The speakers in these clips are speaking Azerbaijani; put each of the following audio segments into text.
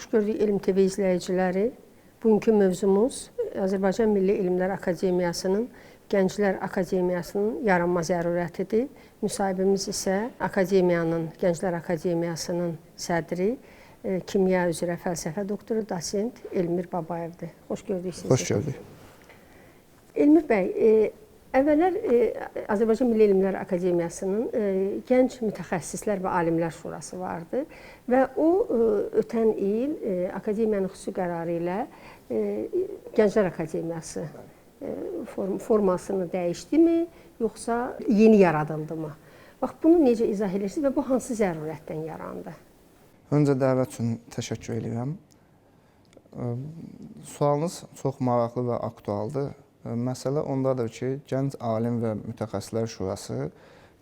Xoş gördük Elm TV izləyiciləri. Bugünkü mövzumuz Azərbaycan Milli Elmlər Akademiyasının, Gənclər Akademiyasının yaranma zərurətidir. Müsahibimiz isə Akademiyanın, Gənclər Akademiyasının sədri, kimya üzrə fəlsəfə doktoru, dosent Elmir Babayevdir. Xoş gördük sizi. Xoş gördük. Elmir bəy, əvvəllər Azərbaycan Milli Elmlər Akademiyasının Gənc Mütəxəssislər və Alimlər Şurası vardı və o ötən il Akademiyanın xüsusi qərarı ilə Gənclər Akademiyası formasını dəyişdimi, yoxsa yeni yaradıldı mı? Bax, bunu necə izah edirsiniz və bu hansı zərurətdən yarandı? Öncə dəvət üçün təşəkkür edirəm. Sualınız çox maraqlı və aktualdır. Məsələ ondadır ki, Gənc Alim və Mütəxəssislər Şurası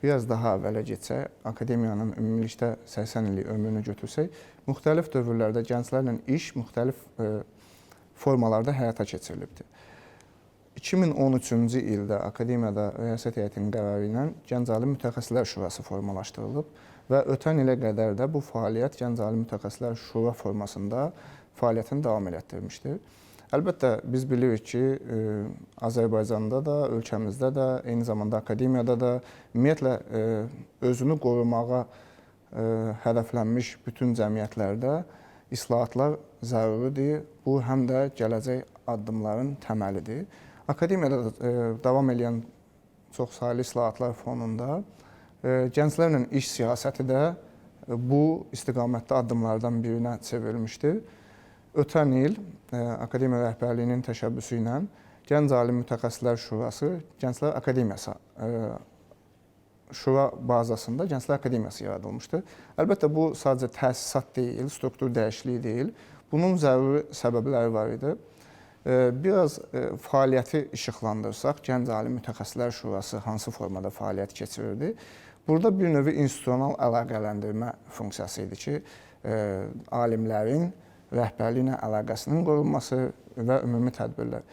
biraz daha əvvələ getsək, Akademiyanın ümumilikdə 80 illik ömrünü götürsək, müxtəlif dövrlərdə gənclərlə iş müxtəlif formalarda həyata keçirilibdir. 2013-cü ildə Akademiyada Rəyasət Heyətinin qərarı ilə Gənc Alim Mütəxəssislər Şurası formalaşdırılıb və ötən ilə qədər də bu fəaliyyət Gənc Alim Mütəxəssislər Şura formasında fəaliyyətini davam elətdirmişdir. Əlbəttə, biz bilirik ki, Azərbaycanda da, ölkəmizdə də, eyni zamanda akademiyada da ümumiyyətlə özünü qorumağa hədəflənmiş bütün cəmiyyətlərdə islahatlar zəruridir. Bu, həm də gələcək addımların təməlidir. Akademiyada davam edən çoxsaylı islahatlar fonunda gənclərlə iş siyasəti də bu istiqamətdə addımlardan birinə çevrilmişdir. Ötən il Akademiya rəhbərliyinin təşəbbüsü ilə Gənc Alim Mütəxəssislər Şurası Gənclər Akademiyası Şura bazasında Gənclər Akademiyası yaradılmışdır. Əlbəttə, bu sadəcə təsisat deyil, struktur dəyişikliyi deyil. Bunun zəruri səbəbləri var idi. Biraz fəaliyyəti işıqlandırsaq, Gənc Alim Mütəxəssislər Şurası hansı formada fəaliyyət keçirirdi? Burada bir növ institusional əlaqələndirmə funksiyası idi ki, alimlərin rəhbərliklə əlaqəsinin qorunması və ümumi tədbirlər.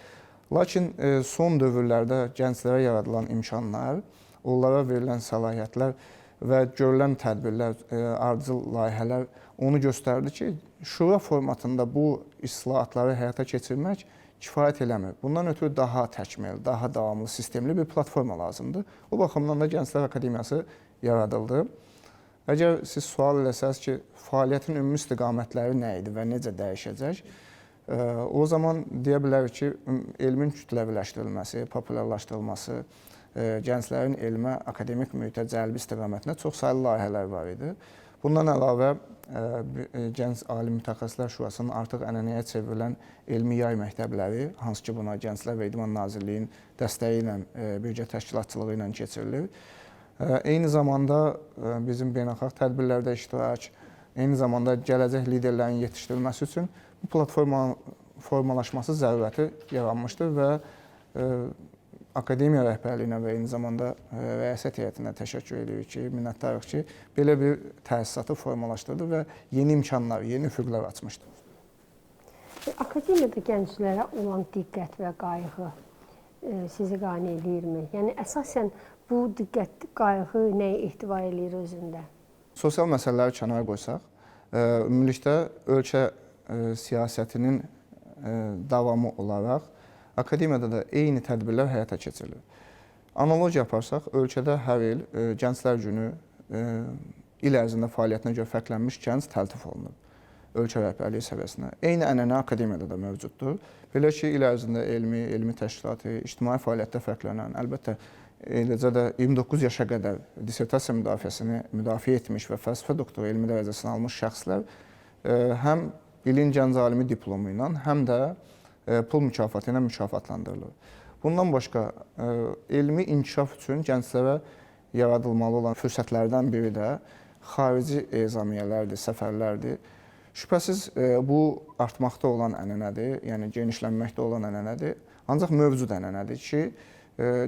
Lakin son dövrlərdə gənclərə yaradılan imkanlar, onlara verilən səlahiyyətlər və görülən tədbirlər, ardıcıl layihələr onu göstərdi ki, şura formatında bu islahatları həyata keçirmək kifayət eləmir. Bundan ötürü daha təkmil, daha davamlı, sistemli bir platforma lazımdır. O baxımdan da Gənclər Akademiyası yaradıldı. Əgər siz sual eləsəz ki, fəaliyyətin ümumi istiqamətləri nə idi və necə dəyişəcək, o zaman deyə bilərik ki, elmin kütləviləşdirilməsi, populyarlaşdırılması, gənclərin elmə, akademik mühitə cəlbi istiqamətində çoxsaylı layihələr var idi. Bundan əlavə, Gənc Alim Mütəxəssislər Şurasının artıq ənənəyə çevrilən elmi yay məktəbləri, hansı ki, buna Gənclər və İdman Nazirliyinin dəstəyi ilə, birgə təşkilatçılığı ilə keçirilir. Eyni zamanda bizim beynəlxalq tədbirlərdə iştirak, eyni zamanda gələcək liderlərin yetişdirilməsi üçün bu platformanın formalaşması zərurəti yaranmışdır və Akademiya rəhbərliyinə və eyni zamanda Rəyasət Heyətinə təşəkkür edirik ki, minnətdarıq ki, belə bir təsisatı formalaşdırdı və yeni imkanlar, yeni üfüqlər açmışdır. Akademiyada gənclərə olan diqqət və qayğı sizi qane edirmi? Yəni, əsasən bu diqqət, qayğı nəyi ehtiva edir özündə? Sosial məsələləri kənara qoysaq, ümumilikdə ölkə siyasətinin davamı olaraq Akademiyada da eyni tədbirlər həyata keçirilir. Analogiya aparsaq, ölkədə hər il Gənclər Günü il ərzində fəaliyyətinə görə fərqlənmiş gənc təltif olunur ölkə rəhbərliyi səviyyəsində. Eyni ənənə Akademiyada da mövcuddur. Belə ki, il ərzində elmi təşkilatı, ictimai fəaliyyətdə fərqlənən, əlbəttə, eləcə də 29 yaşa qədər dissertasiya müdafiəsini müdafiə etmiş və fəlsəfə doktoru elmi dərəcəsini almış şəxslər həm ilin gənc alimi diplomu ilə, həm də pul mükafatı ilə mükafatlandırılır. Bundan başqa, elmi inkişaf üçün gənclərə yaradılmalı olan fürsətlərdən biri də xarici ezamiyyələrdir, səfərlərdir. Şübhəsiz, bu artmaqda olan ənənədir, yəni genişlənməkdə olan ənənədir. Ancaq mövcud ənənədir ki,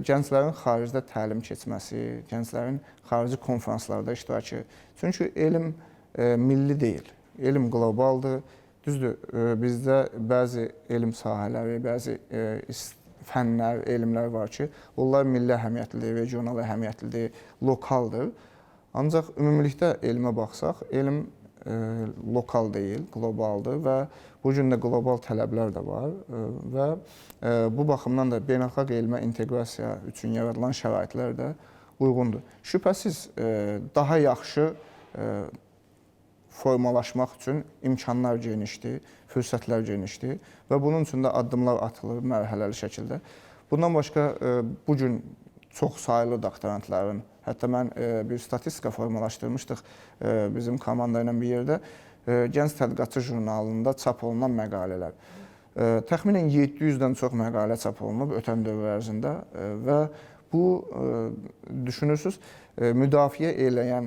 gənclərin xaricdə təlim keçməsi, gənclərin xarici konferanslarda iştirakı. Çünki elm milli deyil, elm qlobaldır. Düzdür, bizdə bəzi elm sahələri, bəzi fənlər, elmlər var ki, onlar milli əhəmiyyətlidir, regional əhəmiyyətlidir, lokaldır. Ancaq ümumilikdə elmə baxsaq, elm lokal deyil, qlobaldır və bu gün də qlobal tələblər də var və bu baxımdan da beynəlxalq elmə inteqrasiya üçün yaradılan şəraitlər də uyğundur. Şübhəsiz daha yaxşı formalaşmaq üçün imkanlar genişdir, fürsətlər genişdir və bunun üçün də addımlar atılır mərhələli şəkildə. Bundan başqa bu gün çox saylı doktorantların, hətta mən bir statistika formalaşdırmışdıq bizim komanda ilə bir yerdə, Gənc Tədqiqatçı jurnalında çap olunan məqalələr. Təxminən 700-dən çox məqalə çap olunub ötən dövr ərzində və bu, düşünürsünüz, müdafiə eləyən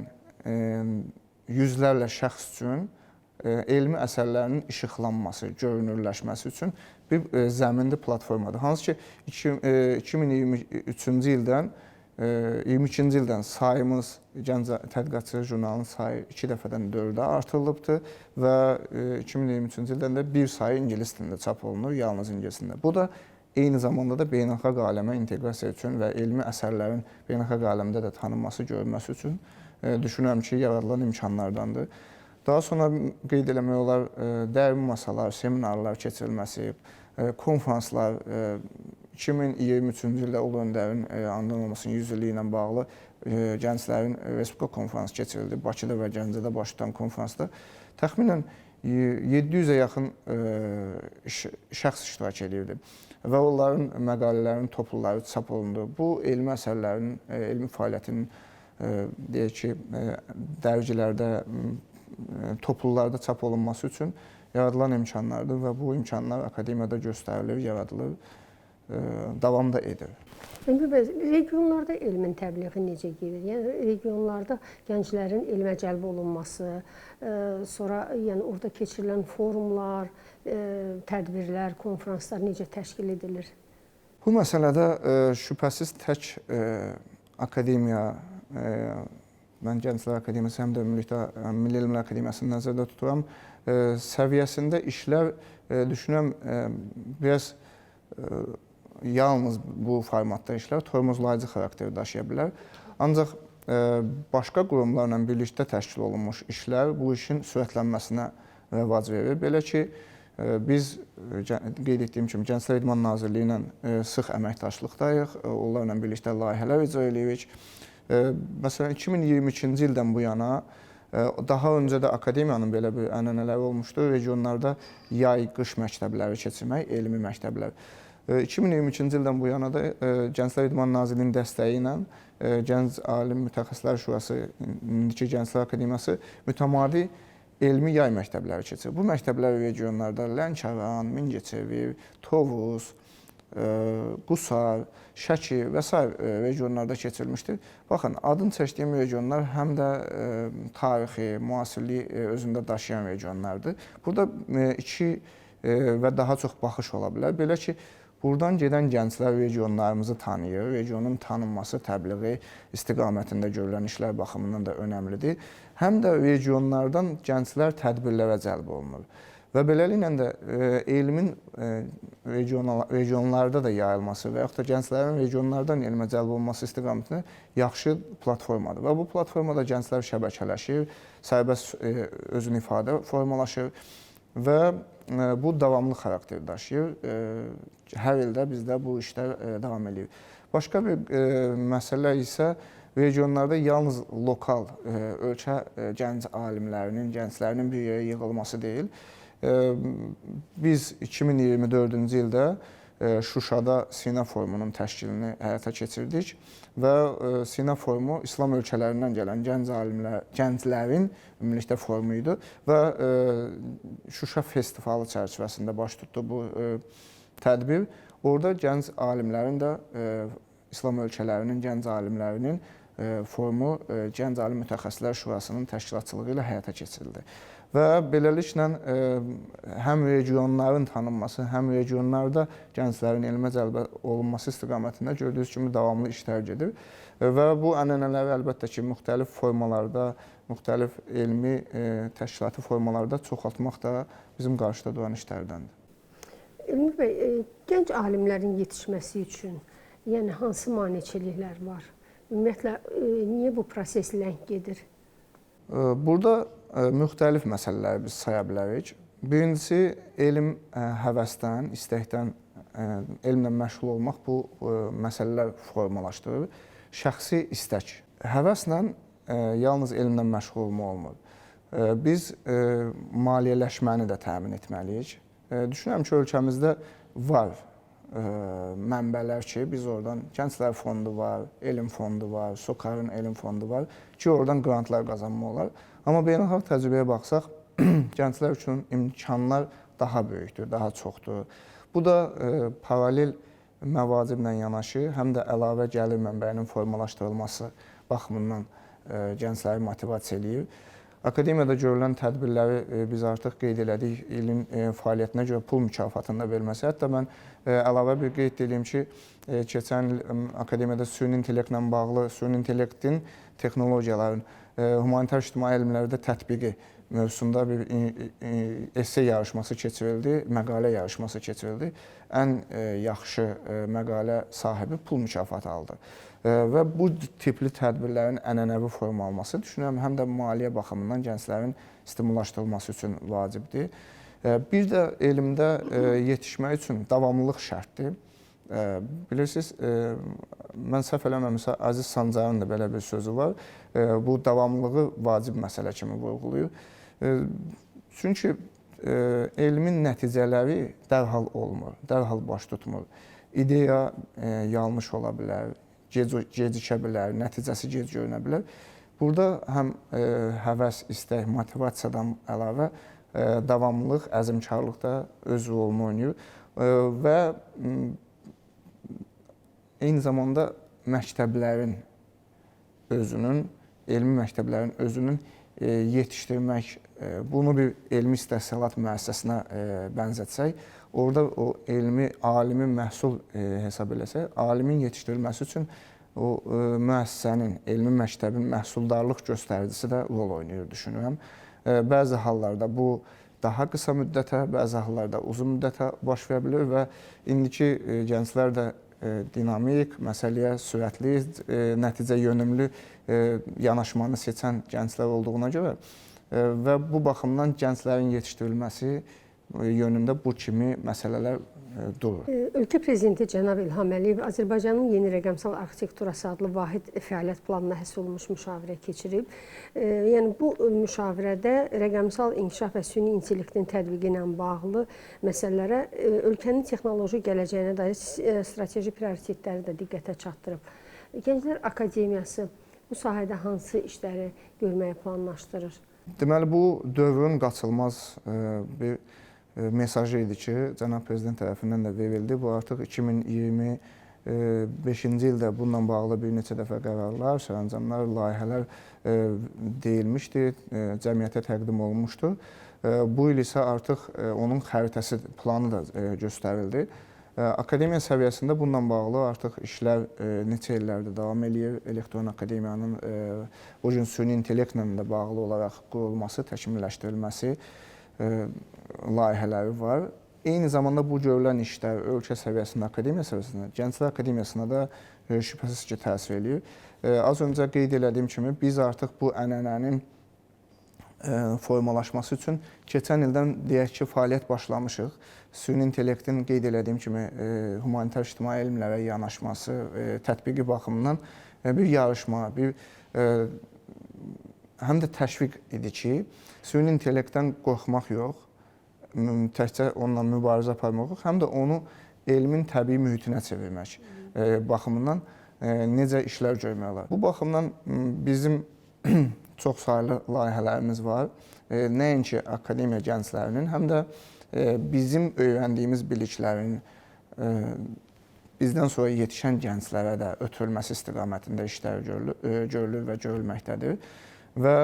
yüzlərlə şəxs üçün elmi əsərlərinin işıqlanması, görünürləşməsi üçün bir zəminli platformadır. Hansı ki, 2023-cü ildən 22-ci ildən sayımız, Gənc Tədqiqatçı jurnalının sayı 2 dəfədən 4-ə artırılıbdır və 2023-cü ildən də bir sayı ingilis dilində çap olunur, yalnız ingilis dilində. Bu da eyni zamanda da beynəlxalq aləmə inteqrasiya üçün və elmi əsərlərin beynəlxalq aləmdə də tanınması, görülməsi üçün düşünürəm ki, yaradılan imkanlardandır. Daha sonra qeyd eləmək olar, dərin masalar, seminarlar keçirilməsi, konferanslar, 2023-cü ildə Ulu Öndərin anadan olmasının 100 illiyi ilə bağlı gənclərin Respublika konferansı keçirildi. Bakıda və Gəncədə baş tutan konferansda təxminən 700-ə yaxın şəxs iştirak edirdi və onların məqalələrinin topluları çap olundu. Bu, elmi əsərlərin, elmi fəaliyyətinin deyək ki, dərgilərdə, toplularda çap olunması üçün yaradılan imkanlardır və bu imkanlar akademiyada göstərilir, yaradılır, davam da edir. Regionlarda elmin təbliği necə gedir? Yəni regionlarda gənclərin elmə cəlb olunması, sonra yəni orada keçirilən forumlar, tədbirlər, konferanslar necə təşkil edilir? Bu məsələdə şübhəsiz tək akademiya, mən Gənclər Akademiyası həm də ümumilikdə Milli Elmlər Akademiyasını nəzərdə tuturam, səviyyəsində işlər düşünürəm biraz yalnız bu formatda işlər tormozlayıcı xarakteri daşıya bilər. Ancaq başqa qurumlarla birlikdə təşkil olunmuş işlər bu işin sürətlənməsinə rəvac verir. Belə ki, biz qeyd etdiyim kimi Gənclər İdman Nazirliyi ilə sıx əməkdaşlıqdayıq, onlarla birlikdə layihələr icra edirik. Məsələn, 2022-ci ildən bu yana daha öncə də akademiyanın belə bir ənənələri olmuşdu. Regionlarda yay, qış məktəbləri keçirmək, elmi məktəblər. 2022-ci ildən bu yana da Gənclər İdman Nazirliyinin dəstəyi ilə Gənc Alim Mütəxəssislər Şurası, indiki Gənclər Akademiyası mütəmadi elmi yay məktəbləri keçirir. Bu məktəblər regionlarda Lənkəran, Mingəçevir, Tovuz, Qusar, Şəki və s. regionlarda keçirilmişdir. Baxın, adını çəkdiyim regionlar həm də tarixi, müasirliyi özündə daşıyan regionlardır. Burada iki və daha çox baxış ola bilər. Belə ki, buradan gedən gənclər regionlarımızı tanıyır, regionun tanınması, təbliği istiqamətində görülən işlər baxımından da önəmlidir. Həm də regionlardan gənclər tədbirlərə cəlb olunur. Və beləliklə də elmin regionlarda da yayılması və yaxud da gənclərin regionlardan elmə cəlb olunması istiqamətində yaxşı platformadır. Və bu platformada gənclər şəbəkələşir, sərbəst özünü ifadə formalaşır və bu davamlı xarakter daşıyır. Hər ildə bizdə bu işlər davam edir. Başqa bir məsələ isə regionlarda yalnız lokal ölkə gənc alimlərinin, gənclərinin bir yerə yığılması deyil. Biz 2024-cü ildə Şuşada Sina Forumunun təşkilini həyata keçirdik və Sina Forumu İslam ölkələrindən gələn gənclərin ümumilikdə forumu idi və Şuşa festivalı çərçivəsində baş tutdu bu tədbir. Orada gənc alimlərin də İslam ölkələrinin gənc alimlərinin forumu Gənc Alim Mütəxəssislər Şurasının təşkilatçılığı ilə həyata keçirildi. Və beləliklə həm regionların tanınması, həm regionlarda gənclərin elmə cəlb olunması istiqamətində gördüyünüz kimi davamlı işlər gedir. Və bu ənənələri əlbəttə ki, müxtəlif formalarda, müxtəlif elmi təşkilati formalarda çoxaltmaq da bizim qarşıda duran işlərdəndir. Elmir bəy, gənc alimlərin yetişməsi üçün yəni hansı maneçiliklər var? Ümumiyyətlə, niyə bu proses ləng gedir? Burada müxtəlif məsələləri biz saya bilərik. Birincisi, elm həvəsdən, istəkdən elmlə məşğul olmaq bu məsələlər formalaşdırır. Şəxsi istək. Həvəslə yalnız elmlə məşğul olmaq olmur. Biz maliyyələşməni də təmin etməliyik. Düşünürəm ki, ölkəmizdə var mənbələr ki, biz oradan Gənclər Fondu var, Elm Fondu var, SOCAR-ın Elm Fondu var ki, oradan qrantlar qazanmaq olar. Amma beynəlxalq təcrübəyə baxsaq, gənclər üçün imkanlar daha böyükdür, daha çoxdur. Bu da paralel məvaciblə yanaşı, həm də əlavə gəlir mənbəyinin formalaşdırılması baxımından gəncləri motivasiya eləyir. Akademiyada görülən tədbirləri biz artıq qeyd elədik, ilin fəaliyyətinə görə pul mükafatında verilməsi. Hətta mən əlavə bir qeyd edeyim ki, keçən il Akademiyada süni intellektlə bağlı, süni intellektin texnologiyaların humanitar ictimai elmlərdə tətbiqi mövzusunda bir esse yarışması keçirildi, məqalə yarışması keçirildi. Ən yaxşı məqalə sahibi pul mükafatı aldı. Və bu tipli tədbirlərin ənənəvi forma alması düşünürəm, həm də maliyyə baxımından gənclərin stimullaşdırılması üçün vacibdir. Bir də elmdə yetişmək üçün davamlılıq şərtdir. Bilirsiniz, mən səhv eləməmirəmsə, Aziz Sancarın da belə bir sözü var. Bu davamlılığı vacib məsələ kimi vurğulayır. Çünki elmin nəticələri dərhal olmur, dərhal baş tutmur. İdeya yanlış ola bilər, gecikə bilər, nəticəsi gec görünə bilər. Burada həm həvəs, istək, motivasiyadan əlavə davamlılıq, əzmkarlıq da öz rolunu oynayır və eyni zamanda məktəblərin özünün, elmi məktəblərin özünün yetişdirmək, bunu bir elmi istehsalat müəssisəsinə bənzətsək, orada o elmi, alimi məhsul hesab eləsək, alimin yetişdirilməsi üçün o müəssisənin, elmi məktəbin məhsuldarlıq göstəricisi də rol oynayır, düşünürəm. Bəzi hallarda bu daha qısa müddətə, bəzi hallarda uzun müddətə baş verə bilir və indiki gənclər də dinamik, məsələyə sürətli, nəticə yönümlü yanaşmanı seçən gənclər olduğuna görə və bu baxımdan gənclərin yetişdirilməsi yönündə bu kimi məsələlər durur. Ölkə prezidenti cənab İlham Əliyev Azərbaycanın yeni rəqəmsal arxitekturası adlı vahid fəaliyyət planına həsr olunmuş müşavirə keçirib. Yəni bu müşavirədə rəqəmsal inkişaf və süni intellektin tətbiqi ilə bağlı məsələlərə ölkənin texnoloji gələcəyinə dair strateji prioritetləri də diqqətə çatdırıb. Gənclər Akademiyası bu sahədə hansı işləri görməyə planlaşdırır? Deməli, bu dövrün qaçılmaz bir mesajı idi ki, cənab prezident tərəfindən də verildi. Bu artıq 2025-ci ildə bununla bağlı bir neçə dəfə qərarlar, sərəncamlar, layihələr deyilmişdi, cəmiyyətə təqdim olunmuşdu. Bu il isə artıq onun xəritəsi, planı da göstərildi. Akademiya səviyyəsində bununla bağlı artıq işlər neçə illərdir davam edir. Elektron Akademiyanın o gün süni intellektlə də bağlı olaraq qurulması, təkmilləşdirilməsi layihələri var. Eyni zamanda bu görülən işlər ölkə səviyyəsində, akademiya səviyyəsində, Gənclər Akademiyasına da şübhəsiz ki, təsir eləyir. Az öncə qeyd elədiyim kimi, biz artıq bu ənənənin formalaşması üçün keçən ildən deyək ki, fəaliyyət başlamışıq. Süni intellektin qeyd elədiyim kimi humanitar ictimai elmlərə yanaşması, tətbiqi baxımından bir yarışma, bir həm də təşviq idi ki, süni intellektdən qorxmaq yox, təkcə onunla mübarizə aparmaq yox, həm də onu elmin təbii mühitinə çevirmək baxımından necə işlər görmək olar. Bu baxımdan bizim çox saylı layihələrimiz var. Nəinki akademiya gənclərinin, həm də bizim öyrəndiyimiz biliklərin bizdən sonra yetişən gənclərə də ötürülməsi istiqamətində işlər görülür və görülməkdədir. Və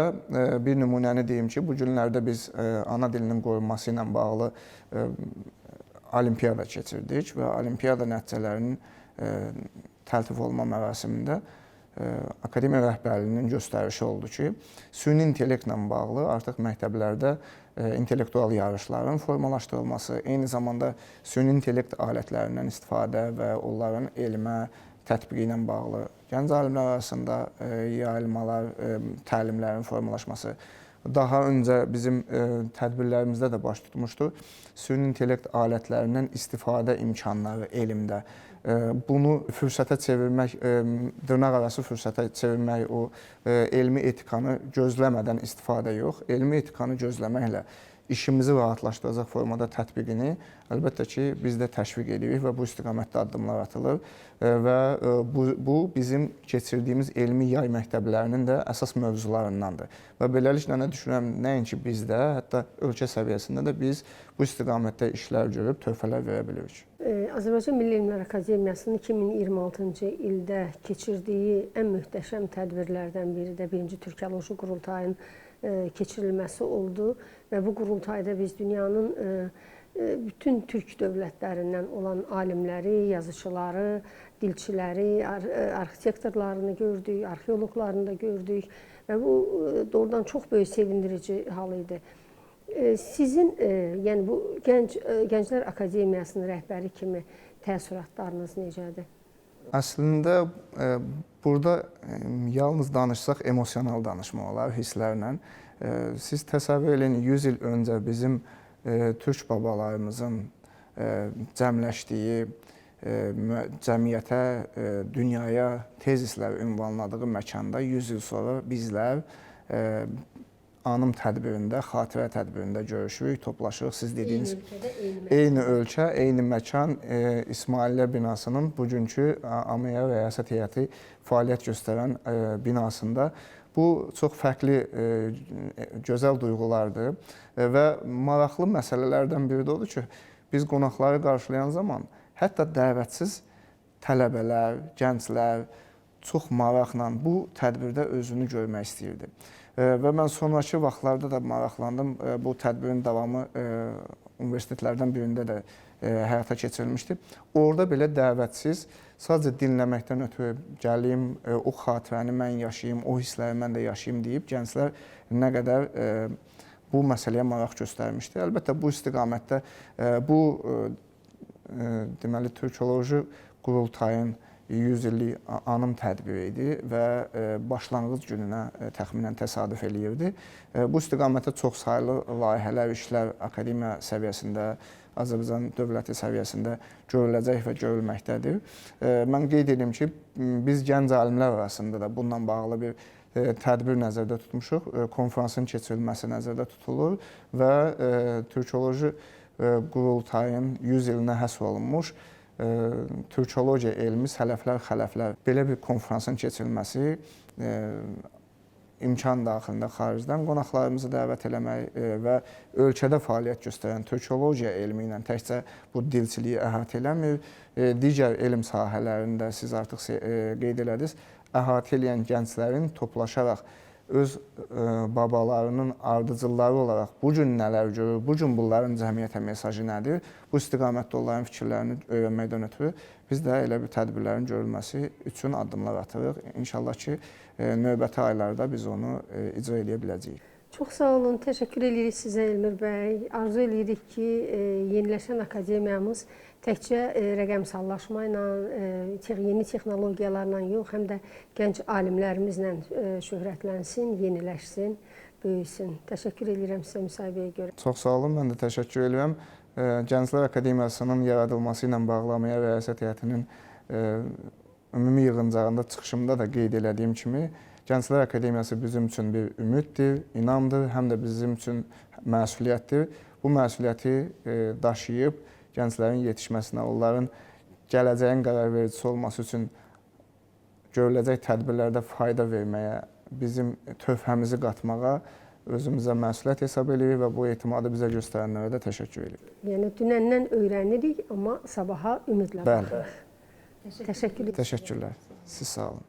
bir nümunəni deyim ki, bu günlərdə biz ana dilinin qorunması ilə bağlı olimpiyada keçirdik və olimpiyada nəticələrinin təltif olma mərasimində akademiya rəhbərliyinin göstərişi oldu ki, süni intellektlə bağlı artıq məktəblərdə intellektual yarışların formalaşdırılması, eyni zamanda süni intellekt alətlərindən istifadə və onların elmə, tətbiqi ilə bağlı gənc alimlər arasında yayılmalar, təlimlərin formalaşması daha öncə bizim tədbirlərimizdə də baş tutmuşdu. Süni intellekt alətlərindən istifadə imkanları elmdə. Bunu fürsətə çevirmək, dırnaqarası fürsətə çevirmək, o elmi etikanı gözləmədən istifadə yox, elmi etikanı gözləməklə işimizi rahatlaşdıracaq formada tətbiqini əlbəttə ki, biz də təşviq edirik və bu istiqamətdə addımlar atılır və bu bizim keçirdiyimiz elmi yay məktəblərinin də əsas mövzularındandır. Və beləliklə nə düşünürəm, nəinki bizdə, hətta ölkə səviyyəsində də biz bu istiqamətdə işlər görüb töhfələr verə bilirik. Azərbaycan Milli Elmlər Akademiyasının 2026-cı ildə keçirdiyi ən möhtəşəm tədbirlərdən biri də 1-ci Türkoloji Qurultayın keçirilməsi oldu və bu qurultayda biz dünyanın bütün türk dövlətlərindən olan alimləri, yazıçıları, dilçiləri, arxitektorlarını gördük, arxeoloqlarını da gördük və bu doğrudan çox böyük sevindirici hal idi. Sizin, yəni bu Gənclər Akademiyasının rəhbəri kimi təəssüratlarınız necədir? Əslində burada yalnız danışsaq emosional danışmaq olar hisslərlə. Siz təsəvvür edin, 100 il öncə bizim türk babalarımızın cəmləşdiyi, cəmiyyətə, dünyaya tezislər ünvanladığı məkanda 100 il sonra bizlər anım tədbirində, xatirə tədbirində görüşürük, toplaşırıq. Siz dediyiniz eyni ölkə, eyni məkan İsmailiyyə binasının bugünkü Amerika Rəyasət Heyəti fəaliyyət göstərən binasında. Bu çox fərqli, gözəl duyğulardır və maraqlı məsələlərdən biri də odur ki, biz qonaqları qarşılayan zaman hətta dəvətsiz tələbələr, gənclər çox maraqla bu tədbirdə özünü görmək istəyirdi. Və mən sonraki vaxtlarda da maraqlandım. Bu tədbirin davamı universitetlərdən birində də həyata keçirilmişdi. Orada belə dəvətsiz, sadəcə dinləməkdən ötürü gəlim, o xatirəni mən yaşayayım, o hissləri mən də yaşayayım deyib gənclər nə qədər bu məsələyə maraq göstərmişdi. Əlbəttə bu istiqamətdə bu deməli Türkoloji Qurultayın 100 illik anım tədbiri idi və başlanğıc gününə təxminən təsadüf eləyirdi. Bu istiqamətdə çoxsaylı layihələr, işlər akademiya səviyyəsində, Azərbaycan dövləti səviyyəsində görüləcək və görülməkdədir. Mən qeyd edim ki, biz gənc alimlər arasında da bununla bağlı bir tədbir nəzərdə tutmuşuq. Konferansın keçirilməsi nəzərdə tutulur və Türkoloji Qurultayın 100 ilinə həsr olunmuş Türkologiya elmi sələflər, xələflər belə bir konferansın keçirilməsi imkan daxilində xaricdən qonaqlarımızı dəvət eləmək və ölkədə fəaliyyət göstərən Türkologiya elmi ilə təkcə bu dilçiliyi əhatə eləmir, digər elm sahələrində siz artıq qeyd elədiniz, əhatə eləyən gənclərin toplaşaraq öz babalarının ardıcılları olaraq bu gün nələr görür, bu gün bunların cəmiyyətə mesajı nədir, bu istiqamətdə onların fikirlərini öyrənməkdən ötürü biz də elə bir tədbirlərin görülməsi üçün addımlar atırıq. İnşallah ki, növbəti aylarda biz onu icra edə biləcəyik. Çox sağ olun, təşəkkür edirik sizə Elmir bəy. Arzu edirik ki, yeniləşən akademiyamız təkcə rəqəmsallaşma ilə, yeni texnologiyalarla yox, həm də gənc alimlərimizlə şöhrətlənsin, yeniləşsin, böyüsün. Təşəkkür edirəm sizə müsahibəyə görə. Çox sağ olun, mən də təşəkkür edirəm. Gənclər Akademiyasının yaradılması ilə bağlı Amerika Rəyasət Heyətinin ümumi yığıncağında çıxışımda da qeyd elədiyim kimi, Gənclər Akademiyası bizim üçün bir ümiddir, inamdır, həm də bizim üçün məsuliyyətdir. Bu məsuliyyəti daşıyıb gənclərin yetişməsinə, onların gələcəyin qərarvericisi olması üçün görüləcək tədbirlərdə fayda verməyə, bizim töhfəmizi qatmağa özümüzə məsuliyyət hesab edirik və bu etimadı bizə göstərənlərə də təşəkkür edirik. Yəni dünəndən öyrənirik, amma sabaha ümidlə baxırıq. Təşəkkür edirəm. Təşəkkürlər. Siz sağ olun.